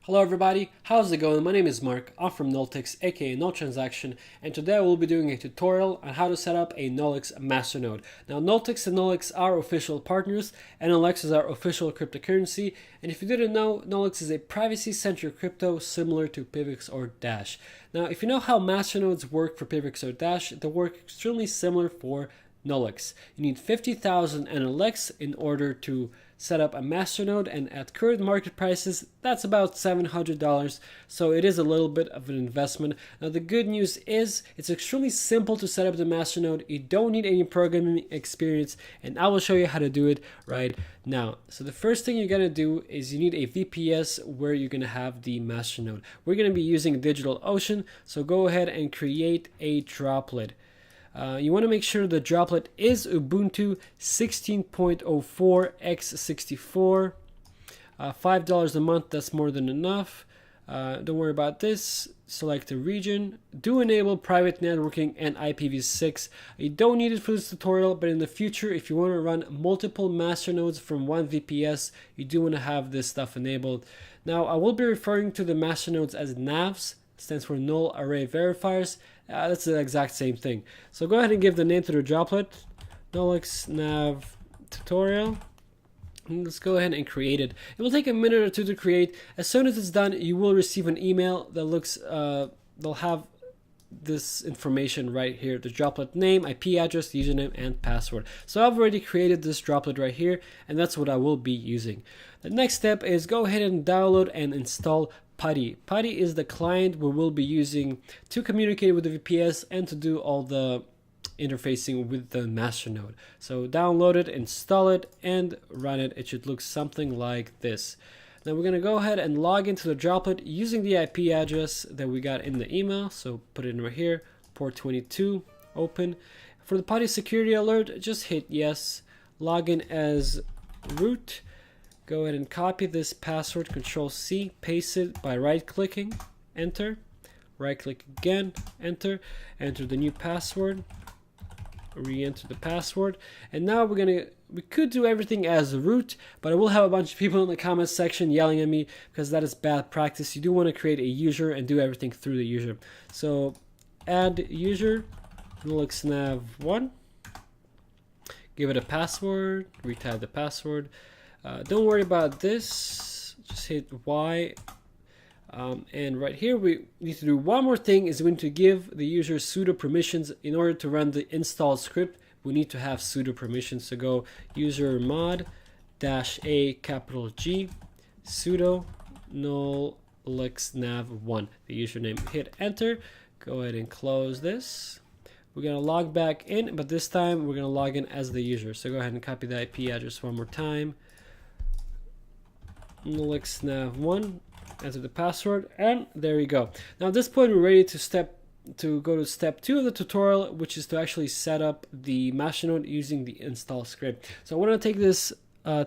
Hello everybody, how's it going? My name is Mark, I'm from NulleTX aka NullTransaction, and today I will be doing a tutorial on how to set up a NulleX Masternode. Now NulleTX and NulleX are official partners, and NulleX is our official cryptocurrency, and if you didn't know, NulleX is a privacy-centric crypto similar to PIVX or Dash. Now if you know how masternodes work for PIVX or Dash, they work extremely similar for NulleX. You need 50,000 NulleX in order to set up a masternode, and at current market prices that's about $700, so it is a little bit of an investment. Now the good news is it's extremely simple to set up the masternode. You don't need any programming experience, and I will show you how to do it right now. So the first thing you're gonna do is you need a VPS where you're gonna have the masternode. We're gonna be using DigitalOcean, so go ahead and create a droplet. You want to make sure the droplet is Ubuntu 16.04 x 64. $5 a month, that's more than enough. Don't worry about this. Select the region. Do enable private networking and IPv6. You don't need it for this tutorial, but in the future, if you want to run multiple masternodes from one VPS, you do want to have this stuff enabled. Now, I will be referring to the masternodes as NAVs. Stands for null array verifiers. That's the exact same thing. So go ahead and give the name to the droplet, NulleX nav tutorial. And let's go ahead and create it. It will take a minute or two to create. As soon as it's done, you will receive an email that looks, they'll have this information right here, the droplet name, IP address, username, and password. So I've already created this droplet right here, and that's what I will be using. The next step is go ahead and download and install PuTTY. PuTTY is the client we will be using to communicate with the VPS and to do all the interfacing with the masternode. So download it, install it, and run it. It should look something like this. Now we're going to go ahead and log into the droplet using the IP address that we got in the email. So put it in right here, port 22, open. For the PuTTY security alert, just hit yes. Log in as root. Go ahead and copy this password, Control-C, paste it by right-clicking, enter, right-click again, enter the new password, re-enter the password, and now we could do everything as root, but I will have a bunch of people in the comments section yelling at me because that is bad practice. You do want to create a user and do everything through the user. So add user, NulleX nav1, give it a password, retype the password. Don't worry about this, just hit Y, and right here we need to do one more thing. Is we need to give the user sudo permissions. In order to run the install script, we need to have sudo permissions. So go user mod -a capital G sudo NulleX nav1, the username. Hit enter, go ahead and close this. We're going to log back in, but this time we're going to log in as the user. So go ahead and copy the IP address one more time. NulleX nav1, enter the password, and there you go. Now at this point we're ready to go to step 2 of the tutorial, which is to actually set up the masternode using the install script. So I want to take this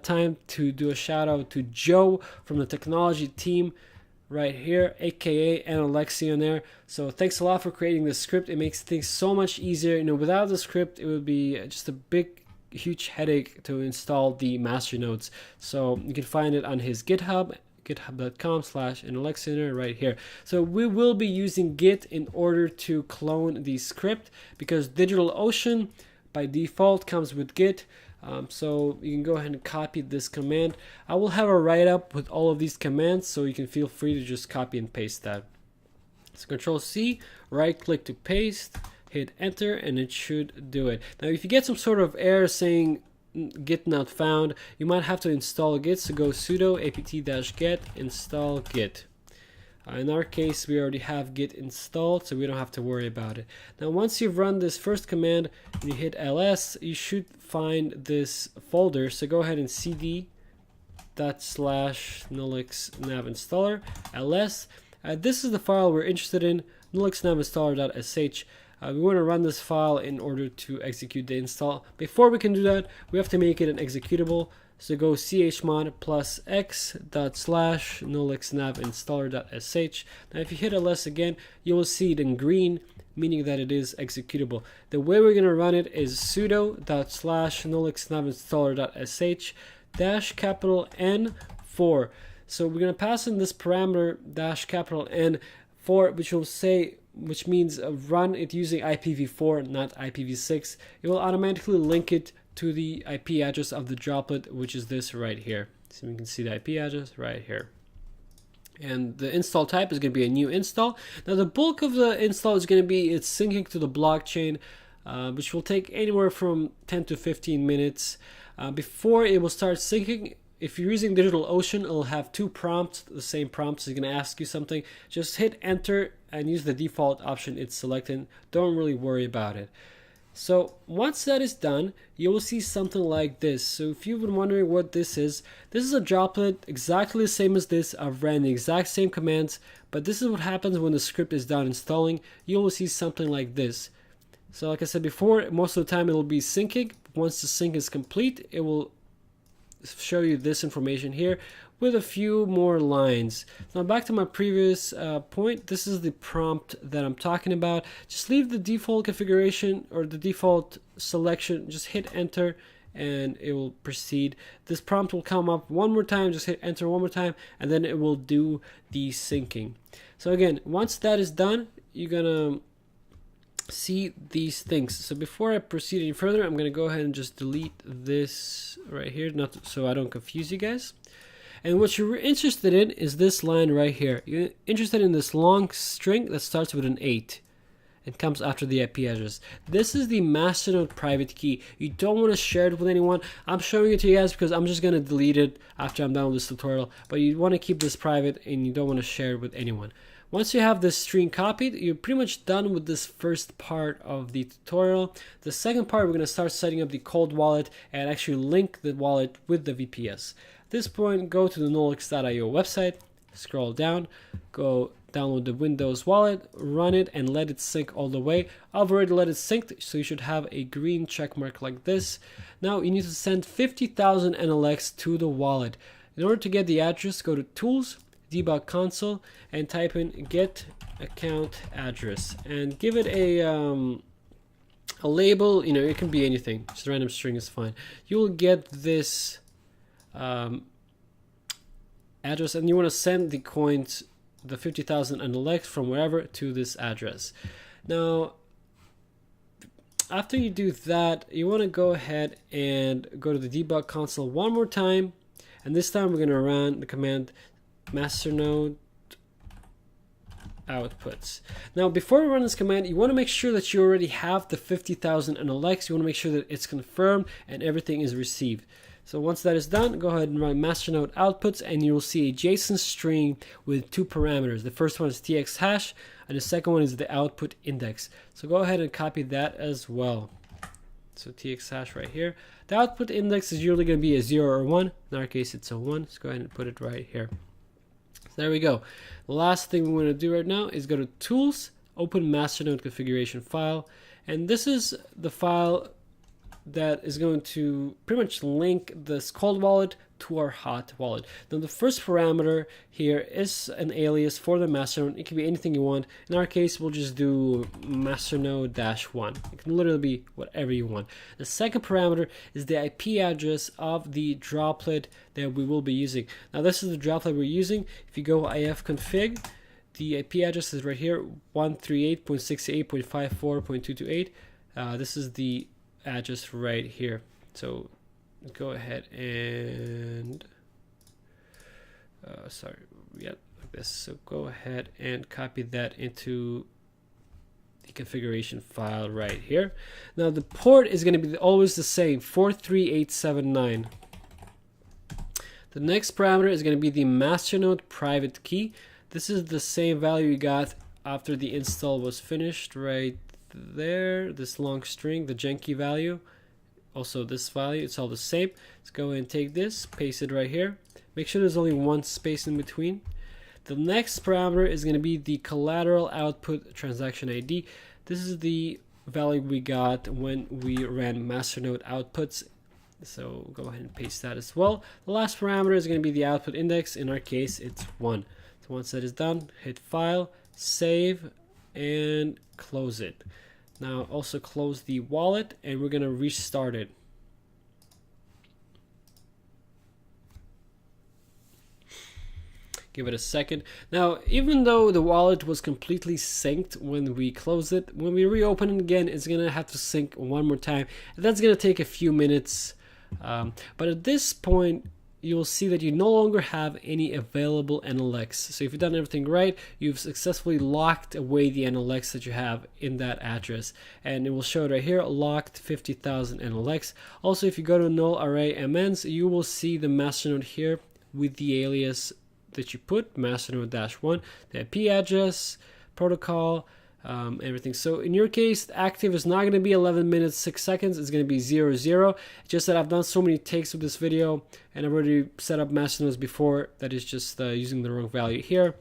time to do a shout out to Joe from the technology team right here, aka NulleX. So thanks a lot for creating this script. It makes things so much easier. You know, without the script it would be just a huge headache to install the masternodes. So you can find it on his GitHub, github.com/NulleX right here. So we will be using Git in order to clone the script because DigitalOcean by default comes with Git. So you can go ahead and copy this command. I will have a write-up with all of these commands, so you can feel free to just copy and paste that. So Control-C, right-click to paste, hit enter, and it should do it. Now if you get some sort of error saying git not found, you might have to install git. So go sudo apt-get install git. In our case we already have git installed, so we don't have to worry about it. Now once you've run this first command and you hit ls, you should find this folder. So go ahead and cd /NulleX nav installer ls. This is the file we're interested in, NulleX nav installer.sh. We want to run this file in order to execute the install. Before we can do that, we have to make it an executable. So go chmod +x /NulleX nav installer.sh. Now if you hit ls again, you will see it in green, meaning that it is executable. The way we're going to run it is sudo /NulleX nav installer.sh -N4. So we're going to pass in this parameter dash capital N for, which means run it using IPv4, not IPv6. It will automatically link it to the IP address of the droplet, which is this right here. So we can see the IP address right here. And the install type is going to be a new install. Now the bulk of the install is going to be it's syncing to the blockchain, which will take anywhere from 10 to 15 minutes. Before it will start syncing, if you're using DigitalOcean, it'll have two prompts, the same prompts. It's going to ask you something. Just hit enter and use the default option it's selected. Don't really worry about it. So once that is done, you will see something like this. So if you've been wondering what this is a droplet exactly the same as this. I've ran the exact same commands, but this is what happens when the script is done installing. You will see something like this. So like I said before, most of the time it will be syncing. Once the sync is complete, it will show you this information here with a few more lines. Now back to my previous point, this is the prompt that I'm talking about. Just leave the default configuration or the default selection, just hit enter and it will proceed. This prompt will come up one more time, just hit enter one more time, and then it will do the syncing. So again, once that is done, you're gonna see these things. So before I proceed any further, I'm going to go ahead and just delete this right here, not so I don't confuse you guys. And what you're interested in is this line right here. You're interested in this long string that starts with an 8 and comes after the IP address. This is the masternode private key. You don't want to share it with anyone. I'm showing it to you guys because I'm just going to delete it after I'm done with this tutorial, but you want to keep this private and you don't want to share it with anyone. Once you have this string copied, you're pretty much done with this first part of the tutorial. The second part, we're going to start setting up the cold wallet and actually link the wallet with the VPS. At this point, go to the NulleX.io website, scroll down, go download the Windows wallet, run it, and let it sync all the way. I've already let it sync, so you should have a green check mark like this. Now you need to send 50,000 NulleX to the wallet. In order to get the address, go to Tools, Debug Console, and type in get account address and give it a label. You know, it can be anything, just a random string is fine. You will get this address, and you want to send the coins, the 50,000 NulleX from wherever to this address. Now after you do that, you want to go ahead and go to the debug console one more time, and this time we're going to run the command masternode outputs. Now before we run this command, you want to make sure that you already have the 50,000 NulleX. You want to make sure that it's confirmed and everything is received. So once that is done, go ahead and run masternode outputs, and you will see a JSON string with two parameters. The first one is TX hash, and the second one is the output index. So go ahead and copy that as well. So TX hash right here. The output index is usually going to be a 0 or 1. In our case, it's a 1. Let's go ahead and put it right here. So there we go. The last thing we want to do right now is go to Tools, open masternode configuration file, and this is the file that is going to pretty much link this cold wallet to our hot wallet. Now the first parameter here is an alias for the masternode. It can be anything you want. In our case, we'll just do masternode-1. It can literally be whatever you want. The second parameter is the IP address of the droplet that we will be using. Now this is the droplet we're using. If you go ifconfig, the IP address is right here, 138.68.54.228. This is the address right here. So go ahead and like this. So go ahead and copy that into the configuration file right here. Now the port is going to be always the same, 43879. The next parameter is going to be the masternode private key. This is the same value you got after the install was finished right there. This long string, the Genki value, also this value, it's all the same. Let's go ahead and take this, paste it right here. Make sure there's only one space in between. The next parameter is going to be the collateral output transaction ID. This is the value we got when we ran masternode outputs. So go ahead and paste that as well. The last parameter is going to be the output index. In our case, it's 1. So once that is done, hit File, Save, and close it. Now also close the wallet, and we're going to restart it. Give it a second. Now, even though the wallet was completely synced when we closed it, when we reopen it again, it's gonna have to sync one more time. And that's gonna take a few minutes. But at this point, you'll see that you no longer have any available NulleX. So if you've done everything right, you've successfully locked away the NulleX that you have in that address. And it will show it right here, locked 50,000 NulleX. Also, if you go to null array MNs, you will see the masternode here with the alias that you put, masternode-1, the IP address, protocol, everything. So in your case, active is not going to be 11 minutes 6 seconds, it's going to be 00. Just that I've done so many takes of this video and I've already set up masternodes before that is just using the wrong value here.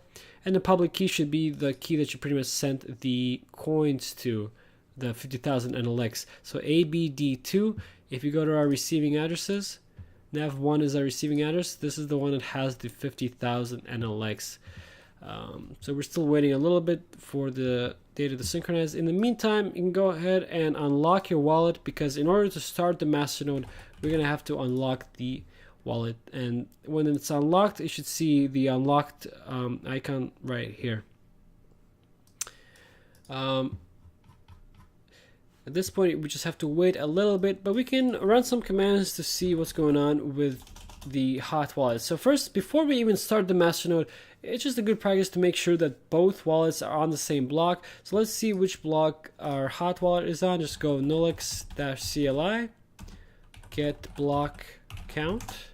And the public key should be the key that you pretty much sent the coins to, the 50,000 NulleX. So ABD2, if you go to our receiving addresses, nav1 is our receiving address. This is the one that has the 50,000 NulleX. So we're still waiting a little bit for the data to synchronize. In the meantime, you can go ahead and unlock your wallet, because in order to start the masternode, we're going to have to unlock the wallet. And when it's unlocked, you should see the unlocked icon right here. At this point, we just have to wait a little bit, but we can run some commands to see what's going on with the hot wallet. So first, before we even start the masternode, it's just a good practice to make sure that both wallets are on the same block. So let's see which block our hot wallet is on. Just go NulleX-CLI, get block count,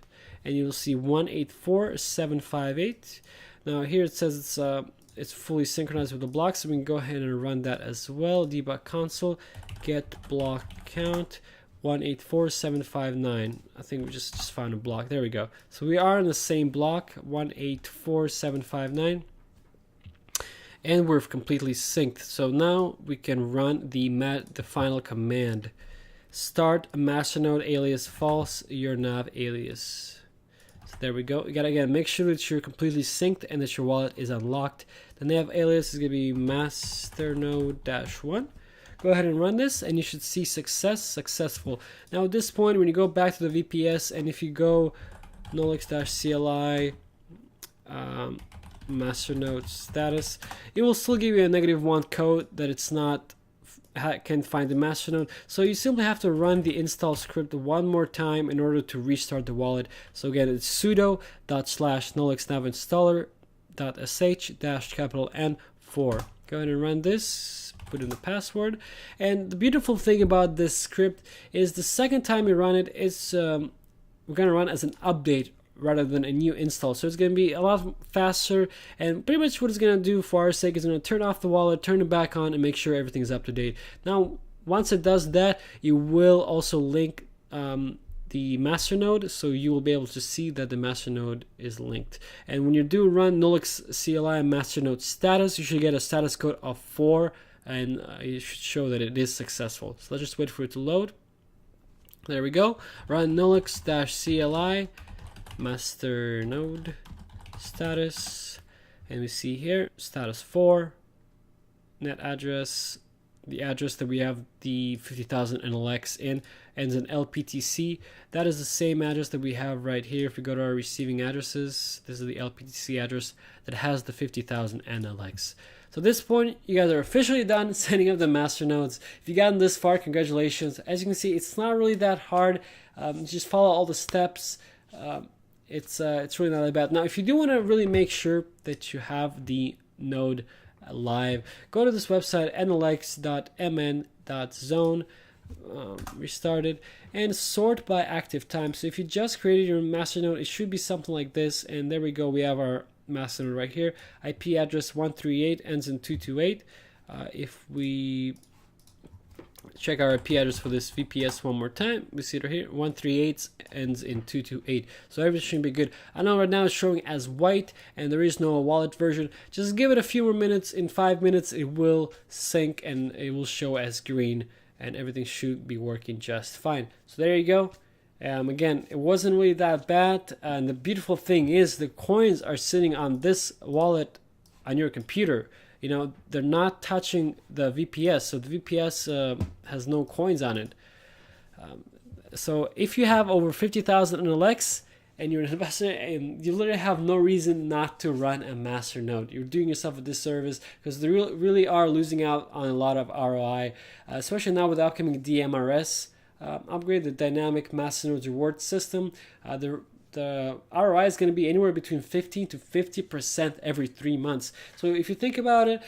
and you'll see 184,758. Now here it says it's fully synchronized with the block, so we can go ahead and run that as well. Debug console, get block count 184,759. I think we just found a block. There we go. So we are in the same block, 184,759, and we're completely synced. So now we can run the final command. Start a masternode alias false your nav alias. So there we go. You gotta again make sure that you're completely synced and that your wallet is unlocked. The nav alias is gonna be masternode-1. Go ahead and run this and you should see successful. Now at this point, when you go back to the VPS and if you go NulleX-CLI masternode status, it will still give you a -1 code that it's not can't find the masternode. So you simply have to run the install script one more time in order to restart the wallet. So again, it's sudo./NulleXNavInstaller.sh-N4. Go ahead and run this, put in the password. And the beautiful thing about this script is the second time you run it, it's we're going to run as an update rather than a new install. So it's going to be a lot faster, and pretty much what it's going to do for our sake is going to turn off the wallet, turn it back on, and make sure everything's up to date. Now, once it does that, you will also link the masternode, so you will be able to see that the masternode is linked. And when you do run NulleX-CLI masternode status, you should get a status code of 4, and it should show that it is successful. So let's just wait for it to load. There we go. Run NulleX-CLI masternode status, and we see here status 4, net address, the address that we have the 50,000 NulleX in, ends in LPTC. That is the same address that we have right here. If we go to our receiving addresses, this is the LPTC address that has the 50,000 NulleX. So at this point, you guys are officially done setting up the masternodes. If you've gotten this far, congratulations. As you can see, it's not really that hard. Just follow all the steps. It's really not that bad. Now, if you do want to really make sure that you have the node live, go to this website, nullex.mn.zone, restart it, and sort by active time. So if you just created your masternode, it should be something like this. And there we go. We have our masternode right here. IP address 138 ends in 228. If we check our IP address for this VPS one more time, we see it right here, 138 ends in 228. So everything should be good. I know right now it's showing as white and there is no wallet version. Just give it a few more minutes. In 5 minutes it will sync and it will show as green, and everything should be working just fine. So there you go. Again, it wasn't really that bad, and the beautiful thing is the coins are sitting on this wallet on your computer. You know, they're not touching the VPS, so the VPS has no coins on it. So if you have over 50,000 NulleX and you're an investor and you literally have no reason not to run a masternode. You're doing yourself a disservice because they really are losing out on a lot of ROI, especially now with the upcoming DMRS upgrade, the dynamic masternodes reward system. The ROI is going to be anywhere between 15 to 50% every 3 months. So if you think about it,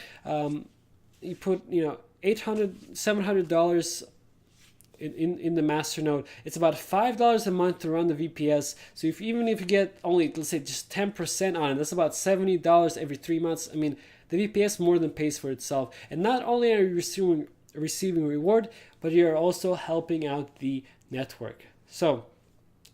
you put $800, $700 in the masternode. It's about $5 a month to run the VPS. So even if you get only, let's say, just 10% on it, that's about $70 every 3 months. I mean, the VPS more than pays for itself. And not only are you receiving reward, but you're also helping out the network. So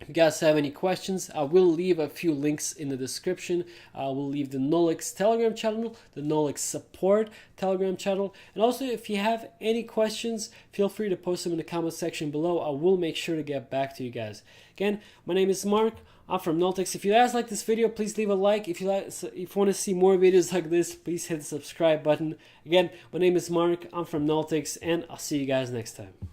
if you guys have any questions, I will leave a few links in the description. I will leave the NulleX Telegram channel, the NulleX support Telegram channel, and also if you have any questions, feel free to post them in the comment section below. I will make sure to get back to you guys. Again, my name is Mark. I'm from NulleX. If you guys like this video, please leave a like. If you want to see more videos like this, please hit the subscribe button. Again, my name is Mark. I'm from NulleX, and I'll see you guys next time.